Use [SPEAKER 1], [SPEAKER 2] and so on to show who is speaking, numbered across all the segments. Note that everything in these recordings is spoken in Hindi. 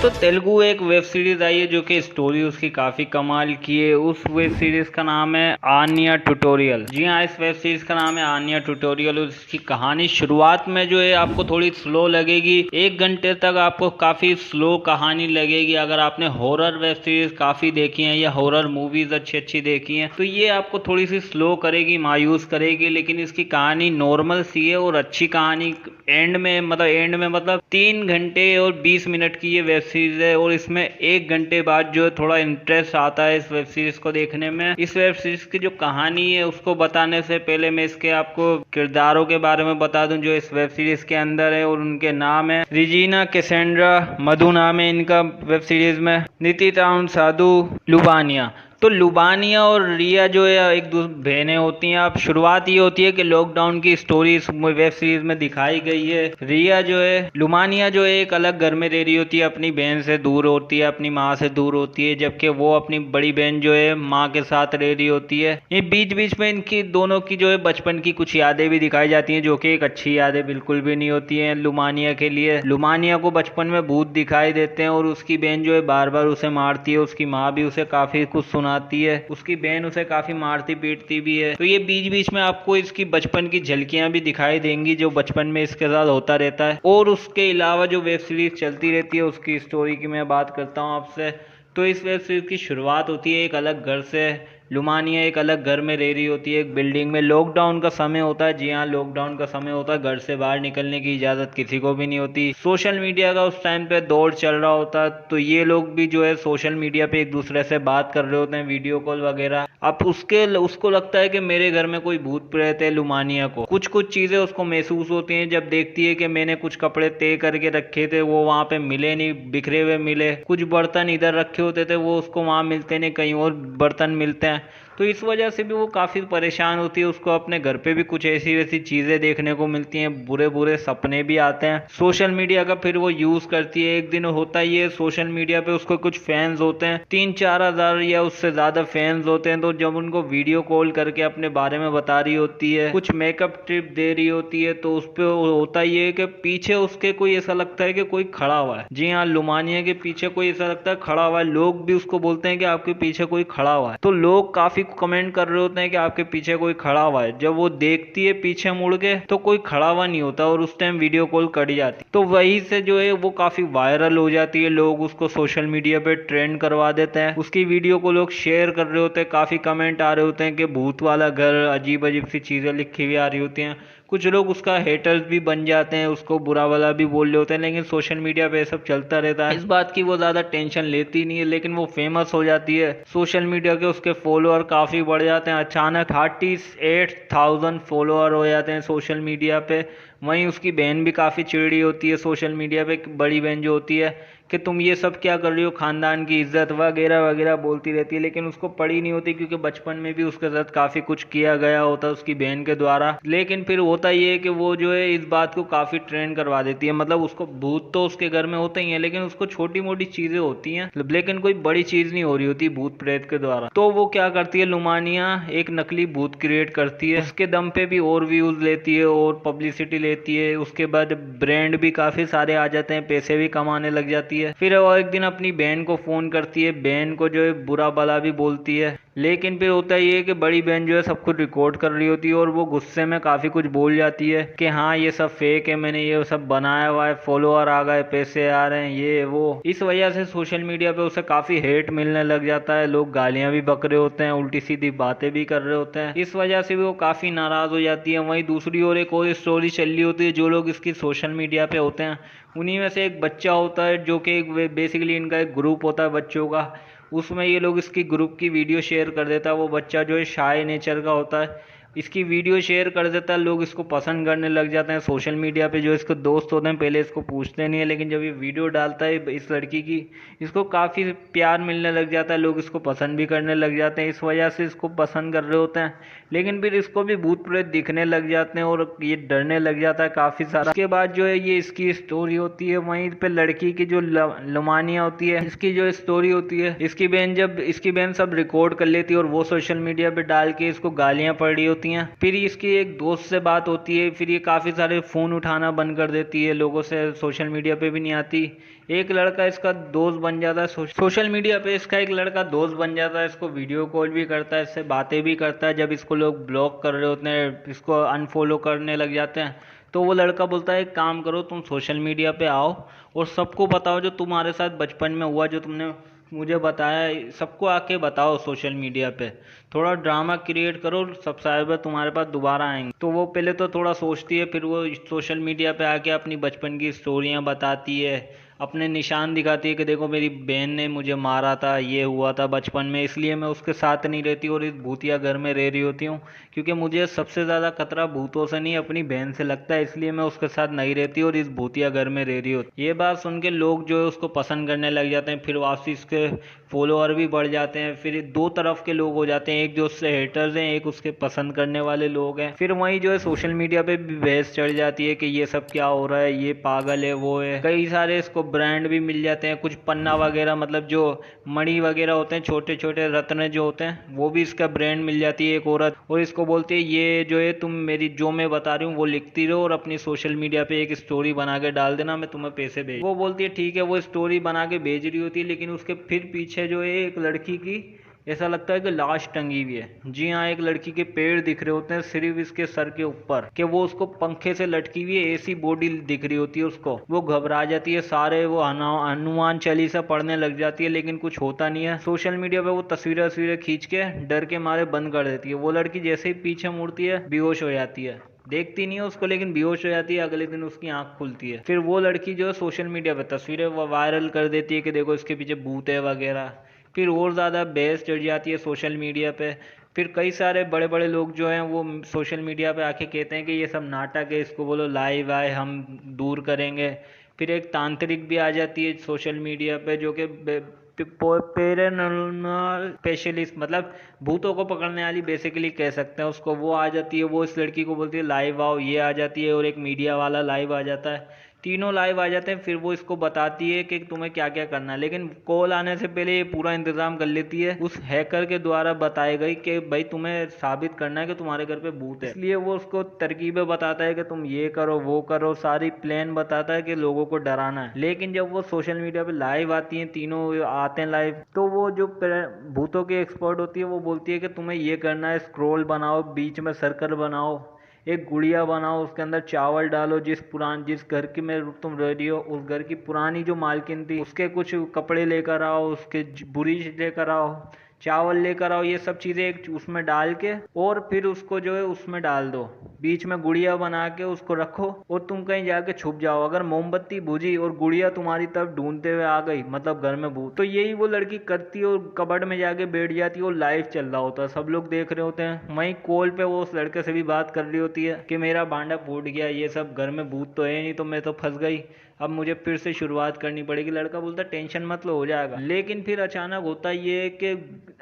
[SPEAKER 1] दोस्तों तेलुगु एक वेब सीरीज आई है जो कि स्टोरी उसकी काफी कमाल की है। उस वेब सीरीज का नाम है आन्या ट्यूटोरियल। जी हाँ, इस वेब सीरीज का नाम है आन्या ट्यूटोरियल। उसकी कहानी शुरुआत में जो है आपको थोड़ी स्लो लगेगी, 1 घंटे तक आपको काफी स्लो कहानी लगेगी। अगर आपने हॉरर वेब सीरीज काफी देखी है या हॉरर मूवीज अच्छी अच्छी देखी हैं तो ये आपको थोड़ी सी स्लो करेगी, मायूस करेगी। लेकिन इसकी कहानी नॉर्मल सी है और अच्छी कहानी। एंड में मतलब 3 घंटे और 20 मिनट की ये वेब सीरीज है और इसमें 1 घंटे बाद जो है थोड़ा इंटरेस्ट आता है इस वेब सीरीज को देखने में। इस वेब सीरीज की जो कहानी है उसको बताने से पहले मैं इसके आपको किरदारों के बारे में बता दूं जो इस वेब सीरीज के अंदर है, और उनके नाम है रिजीना कैसेंड्रा, मधु नाम है इनका वेब सीरीज में, नितिन साधु, लुबानिया। तो लुबानिया और रिया जो है एक दूसरी बहनें होती हैं। अब शुरुआत ये होती है कि लॉकडाउन की स्टोरी इस वेब सीरीज में दिखाई गई है। रिया जो है, लुबानिया जो है एक अलग घर में रह रही होती है, अपनी बहन से दूर होती है, अपनी माँ से दूर होती है, जबकि वो अपनी बड़ी बहन जो है माँ के साथ रह रही होती है। ये बीच बीच में इनकी दोनों की जो है बचपन की कुछ यादें भी दिखाई जाती हैं जो कि एक अच्छी यादें बिल्कुल भी नहीं होती हैं लुबानिया के लिए। लुबानिया को बचपन में भूत दिखाई देते हैं और उसकी बहन जो है बार बार उसे मारती है। उसकी माँ भी उसे काफी कुछ सुनाती है, उसकी बहन उसे काफी मारती पीटती भी है। तो ये बीच बीच में आपको इसकी बचपन की झलकियां भी दिखाई देंगी जो बचपन में इसके साथ होता रहता है। और उसके अलावा जो वेब सीरीज चलती रहती है उसकी स्टोरी की मैं बात करता हूँ आपसे। तो इस वेब सीरीज की शुरुआत होती है एक अलग घर से। लुमानिया एक अलग घर में रह रही होती है, एक बिल्डिंग में। लॉकडाउन का समय होता है, जी हाँ लॉकडाउन का समय होता है। घर से बाहर निकलने की इजाज़त किसी को भी नहीं होती। सोशल मीडिया का उस टाइम पे दौर चल रहा होता है, तो ये लोग भी जो है सोशल मीडिया पे एक दूसरे से बात कर रहे होते हैं, वीडियो कॉल वगैरह। अब उसको लगता है कि मेरे घर में कोई भूत प्रेत है। लुमानिया को कुछ कुछ चीज़ें उसको महसूस होती हैं जब देखती है कि मैंने कुछ कपड़े तय करके रखे थे वो वहाँ पे मिले नहीं, बिखरे हुए मिले। कुछ बर्तन इधर रखे होते थे वो उसको वहाँ मिलते नहीं, कहीं और बर्तन मिलते हैं। तो इस वजह से भी वो काफ़ी परेशान होती है। उसको अपने घर पे भी कुछ ऐसी वैसी चीज़ें देखने को मिलती हैं, बुरे बुरे सपने भी आते हैं। सोशल मीडिया का फिर वो यूज़ करती है। एक दिन होता ही है सोशल मीडिया पे उसको कुछ फैंस होते हैं, 3-4 हज़ार या उससे ज़्यादा फैंस होते हैं। तो जब उनको वीडियो कॉल करके अपने बारे में बता रही होती है, कुछ मेकअप टिप दे रही होती है, तो उस पर होता ये है कि पीछे उसके कोई ऐसा लगता है कि कोई खड़ा हुआ है। जी हाँ, लुमानिया के पीछे कोई ऐसा लगता है खड़ा हुआ है। लोग भी उसको बोलते हैं कि आपके पीछे कोई खड़ा हुआ है। तो लोग काफ़ी कमेंट कर रहे होते हैं कि आपके पीछे कोई खड़ा हुआ है। जब वो देखती है पीछे मुड़ के तो कोई खड़ा हुआ नहीं होता और उस टाइम वीडियो कॉल कट जाती। तो वहीं से जो है वो काफी वायरल हो जाती है। लोग उसको सोशल मीडिया पे ट्रेंड करवा देते हैं। उसकी वीडियो को लोग शेयर कर रहे होते हैं, काफी कमेंट आ रहे होते हैं कि भूत वाला घर, अजीब अजीब सी चीजें लिखी हुई आ रही होती हैं। कुछ लोग उसका हेटर्स भी बन जाते हैं, उसको बुरा वाला भी बोल रहे होते हैं। लेकिन सोशल मीडिया पे सब चलता रहता है, इस बात की वो ज़्यादा टेंशन लेती नहीं है। लेकिन वो फेमस हो जाती है सोशल मीडिया के, उसके फॉलोअर काफ़ी बढ़ जाते हैं। अचानक 38,000 फॉलोअर हो जाते हैं सोशल मीडिया पे। वहीं उसकी बहन भी काफ़ी चिड़ी होती है सोशल मीडिया पे, बड़ी बहन जो होती है, कि तुम ये सब क्या कर रही हो, खानदान की इज्जत वगैरह वगैरह बोलती रहती है। लेकिन उसको पड़ी नहीं होती क्योंकि बचपन में भी उसके साथ काफ़ी कुछ किया गया होता है उसकी बहन के द्वारा। लेकिन फिर होता ये है कि वो जो है इस बात को काफ़ी ट्रेंड करवा देती है। मतलब उसको भूत तो उसके घर में होते ही हैं, लेकिन उसको छोटी मोटी चीज़ें होती हैं, लेकिन कोई बड़ी चीज़ नहीं हो रही होती भूत प्रेत के द्वारा। तो वो क्या करती है, लुमानिया एक नकली भूत क्रिएट करती है। उसके दम पे भी और व्यूज़ लेती है और पब्लिसिटी लेती है। उसके बाद ब्रांड भी काफ़ी सारे आ जाते हैं, पैसे भी कमाने लग जाती है। फिर वो एक दिन अपनी बहन को फ़ोन करती है, बहन को जो है बुरा भला भी बोलती है। लेकिन फिर होता ये है कि बड़ी बहन जो है सब कुछ रिकॉर्ड कर रही होती है और वो गुस्से में काफ़ी कुछ बोल जाती है कि हाँ ये सब फेक है, मैंने ये सब बनाया हुआ है, फॉलोअर आ गए, पैसे आ रहे हैं, ये वो। इस वजह से सोशल मीडिया पे उसे काफ़ी हेट मिलने लग जाता है। लोग गालियाँ भी बक रहे होते हैं, उल्टी सीधी बातें भी कर रहे होते हैं। इस वजह से भी वो काफ़ी नाराज़ हो जाती है। वहीं दूसरी ओर एक और स्टोरी चल रही होती है। जो लोग इसकी सोशल मीडिया पे होते हैं उन्हीं में से एक बच्चा होता है जो कि बेसिकली इनका एक ग्रुप होता है बच्चों का। उसमें ये लोग इसकी ग्रुप की वीडियो शेयर कर देता है। वो बच्चा जो है शाय नेचर का होता है, इसकी वीडियो शेयर कर देता है। लोग इसको पसंद करने लग जाते हैं सोशल मीडिया पे। जो इसके दोस्त होते हैं पहले इसको पूछते नहीं है, लेकिन जब ये वीडियो डालता है इस लड़की की, इसको काफ़ी प्यार मिलने लग जाता है। लोग इसको पसंद भी करने लग जाते हैं, इस वजह से इसको पसंद कर रहे होते हैं। लेकिन फिर इसको भी भूत प्रेत दिखने लग जाते हैं और ये डरने लग जाता है काफ़ी सारा। उसके बाद जो है ये इसकी स्टोरी होती है। वहीं पे लड़की की जो लुमानिया होती है, इसकी जो स्टोरी होती है, इसकी बहन सब रिकॉर्ड कर लेती है और वो सोशल मीडिया पे डाल के इसको गालियाँ पड़ रही होती होती हैं। फिर इसकी एक दोस्त से बात होती है, फिर ये काफ़ी सारे फ़ोन उठाना बंद कर देती है, लोगों से सोशल मीडिया पे भी नहीं आती। एक लड़का इसका दोस्त बन जाता है, सोशल मीडिया पे इसका एक लड़का दोस्त बन जाता है, इसको वीडियो कॉल भी करता है, इससे बातें भी करता है। जब इसको लोग ब्लॉक कर रहे होते हैं, इसको अनफॉलो करने लग जाते हैं, तो वो लड़का बोलता है एक काम करो, तुम सोशल मीडिया पे आओ और सबको बताओ जो तुम्हारे साथ बचपन में हुआ, जो तुमने मुझे बताया, सबको आके बताओ सोशल मीडिया पे। थोड़ा ड्रामा क्रिएट करो, सब्सक्राइबर तुम्हारे पास दोबारा आएंगे। तो वो पहले तो थोड़ा सोचती है, फिर वो सोशल मीडिया पे आके अपनी बचपन की स्टोरियाँ बताती है, अपने निशान दिखाती है कि देखो मेरी बहन ने मुझे मारा था, ये हुआ था बचपन में, इसलिए मैं उसके साथ नहीं रहती और इस भूतिया घर में रह रही होती हूँ, क्योंकि मुझे सबसे ज़्यादा खतरा भूतों से नहीं अपनी बहन से लगता है, इसलिए मैं उसके साथ नहीं रहती और इस भूतिया घर में रह रही होती। ये बात सुन के लोग जो है उसको पसंद करने लग जाते हैं, फिर वापसी इसके फॉलोअर भी बढ़ जाते हैं। फिर दो तरफ के लोग हो जाते हैं, एक जो उससे हेटर्स हैं, एक उसके पसंद करने वाले लोग हैं। फिर वहीं जो है सोशल मीडिया पे भी बहस चढ़ जाती है कि ये सब क्या हो रहा है, ये पागल है, वो है। कई सारे इसको ब्रांड भी मिल जाते हैं, कुछ पन्ना वगैरह, मतलब जो मणि वगैरह होते हैं, छोटे छोटे रत्न जो होते हैं, वो भी इसका ब्रांड मिल जाती है एक औरत, और इसको बोलती है ये जो है तुम मेरी जो मैं बता रही हूँ वो लिखती रहो और अपनी सोशल मीडिया पे एक स्टोरी बना के डाल देना, मैं तुम्हें पैसे भेज। वो बोलती है ठीक है, वो स्टोरी बना के भेज रही होती है, लेकिन उसके फिर पीछे जो है एक लड़की की ऐसा लगता है कि लाश टंगी हुई है। जी हाँ, एक लड़की के पैर दिख रहे होते हैं सिर्फ इसके सर के ऊपर, कि वो उसको पंखे से लटकी हुई है, ऐसी बॉडी दिख रही होती है उसको। वो घबरा जाती है, सारे वो हनुमान चालीसा पढ़ने लग जाती है, लेकिन कुछ होता नहीं है। सोशल मीडिया पे वो तस्वीरें खींच के डर के मारे बंद कर देती है। वो लड़की जैसे ही पीछे मुड़ती है बेहोश हो जाती है, देखती नहीं है उसको, लेकिन बेहोश हो जाती है। अगले दिन उसकी आंख खुलती है। फिर वो लड़की जो है सोशल मीडिया पे तस्वीरें वायरल कर देती है कि देखो इसके पीछे भूत है वगैरह। फिर और ज़्यादा बहस चढ़ जाती है सोशल मीडिया पे। फिर कई सारे बड़े बड़े लोग जो हैं वो सोशल मीडिया पे आके कहते हैं कि ये सब नाटक है, इसको बोलो लाइव आए, हम दूर करेंगे। फिर एक तांत्रिक भी आ जाती है सोशल मीडिया पे, जो कि पैरानॉर्मल स्पेशलिस्ट, मतलब भूतों को पकड़ने वाली बेसिकली कह सकते हैं उसको। वो आ जाती है, वो इस लड़की को बोलती है लाइव आओ, ये आ जाती है, और एक मीडिया वाला लाइव आ जाता है, तीनों लाइव आ जाते हैं। फिर वो इसको बताती है कि तुम्हें क्या क्या करना है, लेकिन कॉल आने से पहले ये पूरा इंतजाम कर लेती है उस हैकर के द्वारा बताई गई कि भाई तुम्हें साबित करना है कि तुम्हारे घर पे भूत है। इसलिए वो उसको तरकीबें बताता है कि तुम ये करो वो करो, सारी प्लान बताता है कि लोगों को डराना है। लेकिन जब वो सोशल मीडिया पे लाइव आती हैं, तीनों आते हैं लाइव, तो वो जो भूतों की एक्सपर्ट होती है वो बोलती है कि तुम्हें ये करना है, स्क्रॉल बनाओ, बीच में सर्कल बनाओ, एक गुड़िया बनाओ, उसके अंदर चावल डालो, जिस घर की में तुम रह रही हो उस घर की पुरानी जो मालकिन थी उसके कुछ कपड़े लेकर आओ, उसके बुरी लेकर आओ, चावल लेकर आओ, ये सब चीज़ें एक उसमें डाल के, और फिर उसको जो है उसमें डाल दो, बीच में गुड़िया बना के उसको रखो, और तुम कहीं जाके छुप जाओ। अगर मोमबत्ती बुझी और गुड़िया तुम्हारी तरफ ढूंढते हुए आ गई, मतलब घर में भूत, तो यही वो लड़की करती है और कबर्ड में जाके बैठ जाती है और लाइव चल रहा होता है, सब लोग देख रहे होते हैं। वहीं कॉल पे वो उस लड़के से भी बात कर रही होती है कि मेरा भांडा फूट गया, ये सब घर में भूत तो है नहीं, तो मैं तो फंस गई, अब मुझे फिर से शुरुआत करनी पड़ेगी। लड़का बोलता टेंशन मत लो, हो जाएगा। लेकिन फिर अचानक होता ये कि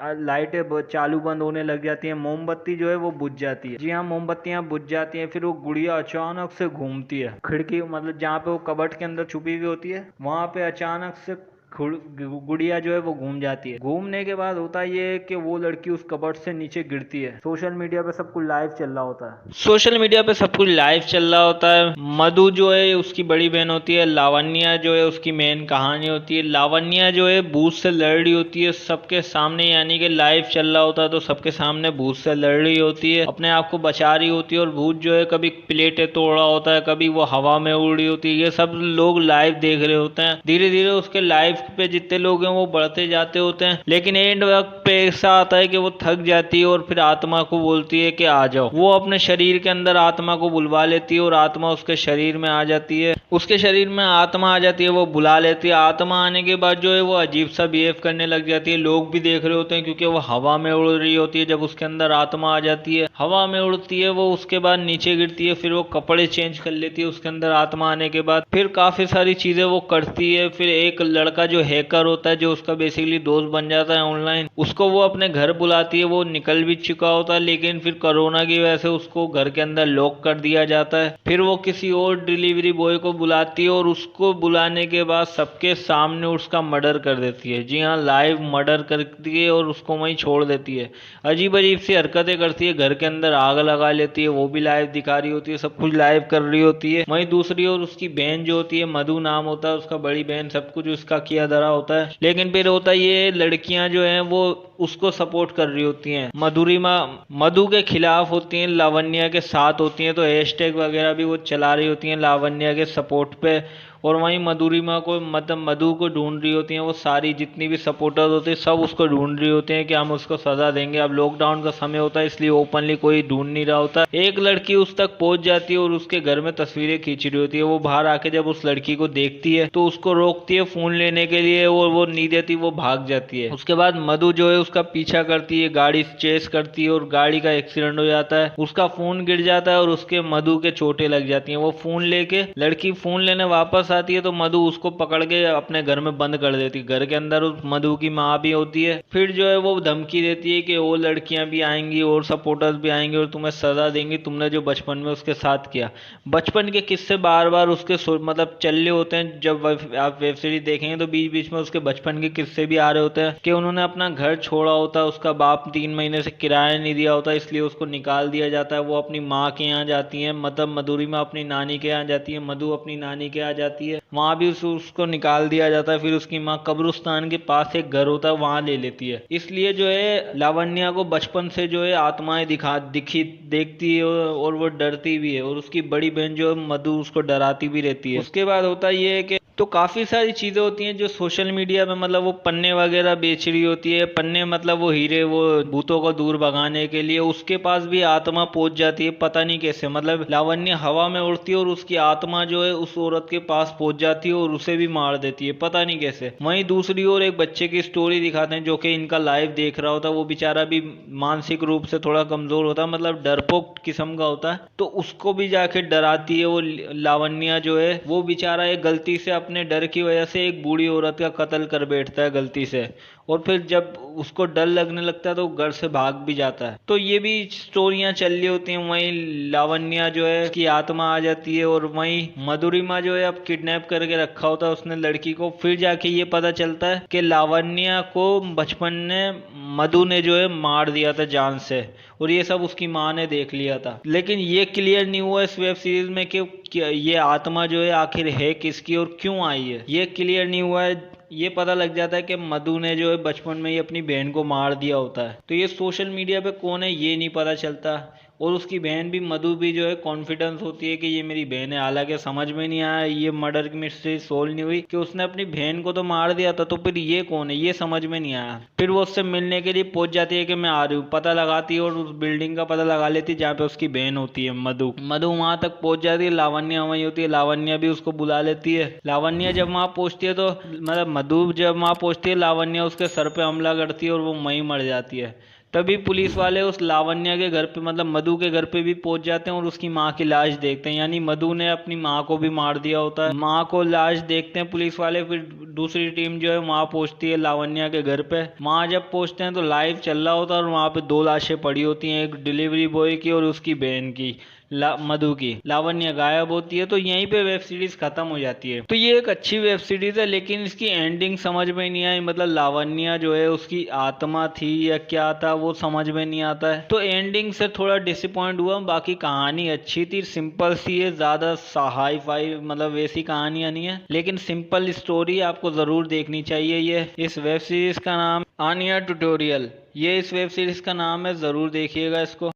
[SPEAKER 1] लाइटें चालू बंद होने लग जाती हैं, मोमबत्ती जो है वो बुझ जाती है। जी हाँ, मोमबत्तियां बुझ जाती हैं। फिर वो गुड़िया अचानक से घूमती है खिड़की, मतलब जहाँ पे वो कबर्ड के अंदर छुपी हुई होती है, वहां पे अचानक से गुड़िया जो है वो घूम जाती है। घूमने के बाद होता ये है कि वो लड़की उस कबर्ड से नीचे गिरती है। सोशल मीडिया पे सब कुछ लाइव चल रहा होता है। सोशल मीडिया पे सब कुछ लाइव चल रहा होता है। मधु जो है उसकी बड़ी बहन होती है, लावण्या जो है उसकी मेन कहानी होती है। लावण्या जो है भूत से लड़ रही होती है सबके सामने, यानी कि लाइव चल रहा होता है तो सबके सामने भूत से लड़ रही होती है, अपने आप को बचा रही होती है। और भूत जो है कभी प्लेटें तोड़ रहा होता है, कभी वो हवा में उड़ रही होती है, ये सब लोग लाइव देख रहे होते हैं। धीरे धीरे उसके लाइव पे जितने लोग हैं वो बढ़ते जाते होते हैं, लेकिन एंड वक्त पे ऐसा आता है कि वो थक जाती है और फिर आत्मा को बोलती है कि आ जाओ। वो अपने शरीर के अंदर आत्मा को बुलवा लेती है और आत्मा उसके शरीर में आ जाती है। उसके शरीर में आत्मा आ जाती है, वो बुला लेती है। आत्मा आने के बाद जो है वो अजीब सा बिहेव करने लग जाती है। लोग भी देख रहे होते हैं क्योंकि वो हवा में उड़ रही होती है। जब उसके अंदर आत्मा आ जाती है, हवा में उड़ती है वो, उसके बाद नीचे गिरती है, फिर वो कपड़े चेंज कर लेती है उसके अंदर आत्मा आने के बाद। फिर काफी सारी चीजें वो करती है। फिर एक लड़का जो हैकर होता है, जो उसका बेसिकली दोस्त बन जाता है ऑनलाइन, उसको वो अपने घर बुलाती है। वो निकल भी चुका होता है, लेकिन फिर कोरोना की वजह से उसको घर के अंदर लॉक कर दिया जाता है। फिर वो किसी और डिलीवरी बॉय को बुलाती है और उसको बुलाने के बाद सबके सामने उसका मर्डर कर देती है। जी हाँ, लाइव मर्डर करती है और उसको वहीं छोड़ देती है। अजीब अजीब सी हरकतें करती है, घर के अंदर आग लगा लेती है, वो भी लाइव दिखा रही होती है, सब कुछ लाइव कर रही होती है। वहीं दूसरी ओर उसकी बहन जो होती है, मधु नाम होता है उसका, बड़ी बहन, सब कुछ उसका किया धरा होता है। लेकिन फिर होता ये लड़कियां जो हैं वो उसको सपोर्ट कर रही होती हैं। मधुरिमा मधु के खिलाफ होती हैं, लावण्या के साथ होती हैं, तो हैशटैग वगैरह भी वो चला रही होती हैं लावण्या के सपोर्ट पे। और वहीं मधुरिमा को, मतलब मधु को ढूंढ रही होती हैं। वो सारी जितनी भी सपोर्टर्स होते हैं सब उसको ढूंढ रही होते हैं कि हम उसको सजा देंगे। अब लॉकडाउन का समय होता है, इसलिए ओपनली कोई ढूंढ नहीं रहा होता। एक लड़की उस तक पहुंच जाती है और उसके घर में तस्वीरें खींच रही होती है। वो बाहर आके जब उस लड़की को देखती है तो उसको रोकती है फोन लेने के लिए, और वो नहीं देती, वो भाग जाती है। उसके बाद मधु जो है उसका पीछा करती है, गाड़ी चेस करती है, और गाड़ी का एक्सीडेंट हो जाता है। उसका फोन गिर जाता है और उसके मधु के चोटें लग जाती हैं। वो फोन लेके, लड़की फोन लेने वापस आती है तो मधु उसको पकड़ के अपने घर में बंद कर देती है। घर के अंदर उस मधु की माँ भी होती है। फिर जो है वो धमकी देती है कि और लड़कियां भी आएंगी और सपोर्टर्स भी आएंगे और तुम्हें सजा देंगी, तुमने जो बचपन में उसके साथ किया। बचपन के किस्से बार बार उसके मतलब चल रहे होते हैं। जब आप वेब सीरीज देखेंगे तो बीच बीच में उसके बचपन के किस्से भी आ रहे होते हैं कि उन्होंने अपना घर छोड़ा होता है, उसका बाप 3 महीने से किराया नहीं दिया होता, इसलिए उसको निकाल दिया जाता है। वो अपनी माँ के यहाँ जाती है, मतलब मधुरिमा अपनी नानी के यहाँ जाती है, मधु अपनी नानी के यहाँ जाती है। वहां भी उसको निकाल दिया जाता है। फिर उसकी माँ कब्रिस्तान के पास एक घर होता है, वहां ले लेती है। इसलिए जो है लावण्या को बचपन से जो है आत्माएं देखती है और वो डरती भी है। और उसकी बड़ी बहन जो है मधु उसको डराती भी रहती है। उसके बाद होता ये है कि तो काफी सारी चीजें होती हैं जो सोशल मीडिया में, मतलब वो पन्ने वगैरह बेच रही होती है। पन्ने मतलब वो हीरे, वो भूतों को दूर भगाने के लिए उसके पास भी आत्मा पहुंच जाती है, पता नहीं कैसे। मतलब लावण्य हवा में उड़ती है और उसकी आत्मा जो है उस औरत के पास पहुंच जाती है और उसे भी मार देती है, पता नहीं कैसे। वहीं दूसरी ओर एक बच्चे की स्टोरी दिखाते हैं जो कि इनका लाइव देख रहा होता है। वो बेचारा भी मानसिक रूप से थोड़ा कमजोर होता है, मतलब डरपोक किस्म का होता है, तो उसको भी जाके डराती है वो लावण्या जो है। वो बेचारा एक गलती से अपने डर की वजह से एक बूढ़ी औरत का कत्ल कर बैठता है गलती से, और फिर जब उसको डर लगने लगता है तो घर से भाग भी जाता है। तो ये भी स्टोरियां चल रही होती हैं। वहीं लावण्या जो है की आत्मा आ जाती है, और वहीं मधुरिमा जो है अब किडनैप करके रखा होता है उसने लड़की को। फिर जाके ये पता चलता है कि लावण्या को बचपन में मधु ने जो है मार दिया था जान से, और ये सब उसकी माँ ने देख लिया था। लेकिन ये क्लियर नहीं हुआ इस वेब सीरीज में कि ये आत्मा जो है आखिर है किसकी और क्यों आई है, ये क्लियर नहीं हुआ है। ये पता लग जाता है कि मधु ने जो है बचपन में ही अपनी बहन को मार दिया होता है। तो ये सोशल मीडिया पे कौन है ये नहीं पता चलता। और उसकी बहन भी, मधु भी जो है कॉन्फिडेंस होती है कि ये मेरी बहन है। हालांकि समझ में नहीं आया, ये मर्डर की मिस्ट्री सोल्व नहीं हुई कि उसने अपनी बहन को तो मार दिया था, तो फिर ये कौन है ये समझ में नहीं आया। फिर वो उससे मिलने के लिए पहुंच जाती है कि मैं आ रही हूँ, पता लगाती है और उस बिल्डिंग का पता लगा लेती है जहाँ पे उसकी बहन होती है मधु। मधु वहां तक पहुंच जाती है, लावण्या वहीं होती है, लावण्या भी उसको बुला लेती है। लावण्या जब वहां पहुंचती है तो, मतलब मधु जब वहां पहुंचती है, लावण्या उसके सर पे हमला करती है और वो वहीं मर जाती है। तभी पुलिस वाले उस लावण्या के घर पे, मतलब मधु के घर पे भी पहुंच जाते हैं और उसकी माँ की लाश देखते हैं। यानी मधु ने अपनी माँ को भी मार दिया होता है। माँ को लाश देखते हैं पुलिस वाले। फिर दूसरी टीम जो है वहां पहुंचती है लावण्या के घर पे। वहां जब पहुंचते हैं तो लाइव चल रहा होता है और वहां पे 2 लाशें पड़ी होती हैं, एक डिलीवरी बॉय की और उसकी बहन की, मधु की। लावण्या गायब होती है, तो यहीं पे वेब सीरीज खत्म हो जाती है। तो ये एक अच्छी वेब सीरीज है, लेकिन इसकी एंडिंग समझ में नहीं आई। मतलब लावण्या जो है उसकी आत्मा थी या क्या था वो समझ में नहीं आता है, तो एंडिंग से थोड़ा डिसअपॉइंट हुआ। बाकी कहानी अच्छी थी, सिंपल सी है, ज्यादा हाई फाई मतलब वैसी कहानियां नहीं है, लेकिन सिंपल स्टोरी आपको जरूर देखनी चाहिए। ये इस वेब सीरीज का नाम आनिया ट्यूटोरियल, ये इस वेब सीरीज का नाम है, जरूर देखिएगा इसको।